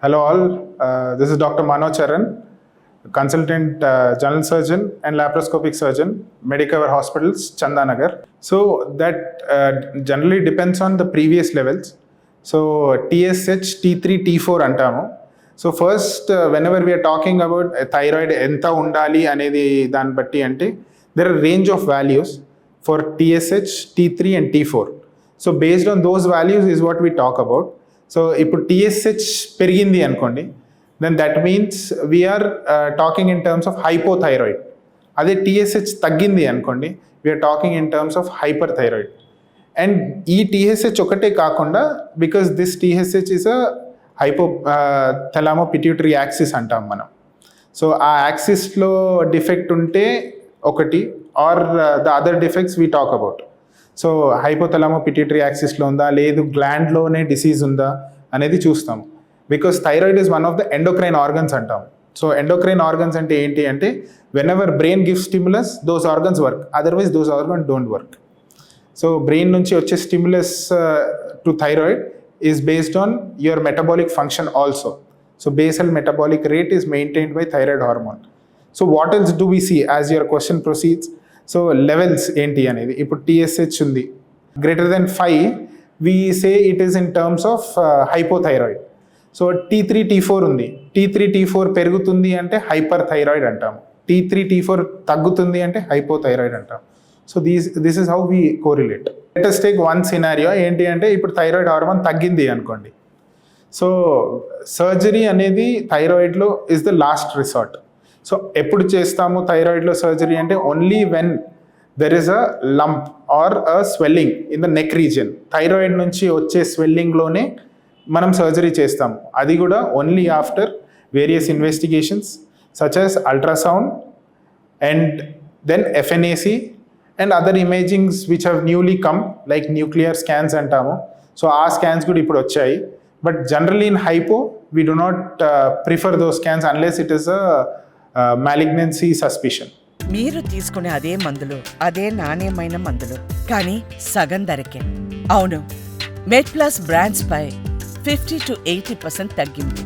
Hello all, this is Dr. Manoj Charan, consultant general surgeon and laparoscopic surgeon, Medicover Hospitals, Chandanagar. So that generally depends on the previous levels. So TSH, T3, T4 అంటాము. So first, whenever we are talking about thyroid ఎంత ఉండాలి అనేది దాన్ని బట్టి అంటే there are range of values for TSH, T3 and T4. So based on those values is what we talk about. So ఇప్పుడు TSH పెరిగింది అనుకోండి, then that means we're talking in terms of hypothyroid. అదే TSH తగ్గింది అనుకోండి, we're talking in terms of hyper thyroid. And ఈ TSH ఒకటే కాకుండా, because this TSH is a thalamo pituitary axis అంటాం మనం. సో ఆ యాక్సిస్లో డిఫెక్ట్ ఉంటే ఒకటి, or the other defects we talk about. So hypothalamo pituitary యాక్సిస్లో ఉందా, లేదు గ్లాండ్లోనే డిసీజ్ ఉందా అనేది చూస్తాం. Because thyroid is one of the endocrine organs అంటాం. సో ఎండోక్రైన్ ఆర్గన్స్ అంటే ఏంటి అంటే, whenever brain give stimulus those organs work, otherwise those organs don't work. So brain నుంచి వచ్చే stimulus to thyroid is based on your metabolic function also. So basal metabolic rate is maintained by thyroid hormone. So what else do we see as your question proceeds? So levels ఏంటి అనేది, ఇప్పుడు TSH ఉంది greater than 5, we say it is in terms of hypothyroid. So T3, T4 ఉంది, T3, T4 పెరుగుతుంది అంటే hyper thyroid అంటాము, T3, T4 తగ్గుతుంది అంటే హైపోథైరాయిడ్ అంటాం. So this is how we correlate. Let us take one scenario. ఏంటి అంటే, ఇప్పుడు థైరాయిడ్ హార్మోన్ తగ్గింది అనుకోండి. సో సర్జరీ అనేది థైరాయిడ్లో is the last resort. So ఎప్పుడు చేస్తాము థైరాయిడ్లో సర్జరీ అంటే, only when there is a lump or a swelling in the neck region. Thyroid నుంచి వచ్చే స్వెల్లింగ్లోనే మనం సర్జరీ చేస్తాము. అది కూడా only after various investigations such as ultrasound and then FNAC and other imagings which have newly come, like nuclear scans అంటాము. So ఆ scans కూడా ఇప్పుడు వచ్చాయి. But generally in hypo we do not prefer those scans unless it is a malignancy suspicion. మీరు తీసుకునే అదే మందులు, అదే నాణ్యమైన మందులు, కానీ సగం ధరకే. అవును, మెడ్ ప్లస్ బ్రాండ్స్ పై 50 to 80% తగ్గింపు.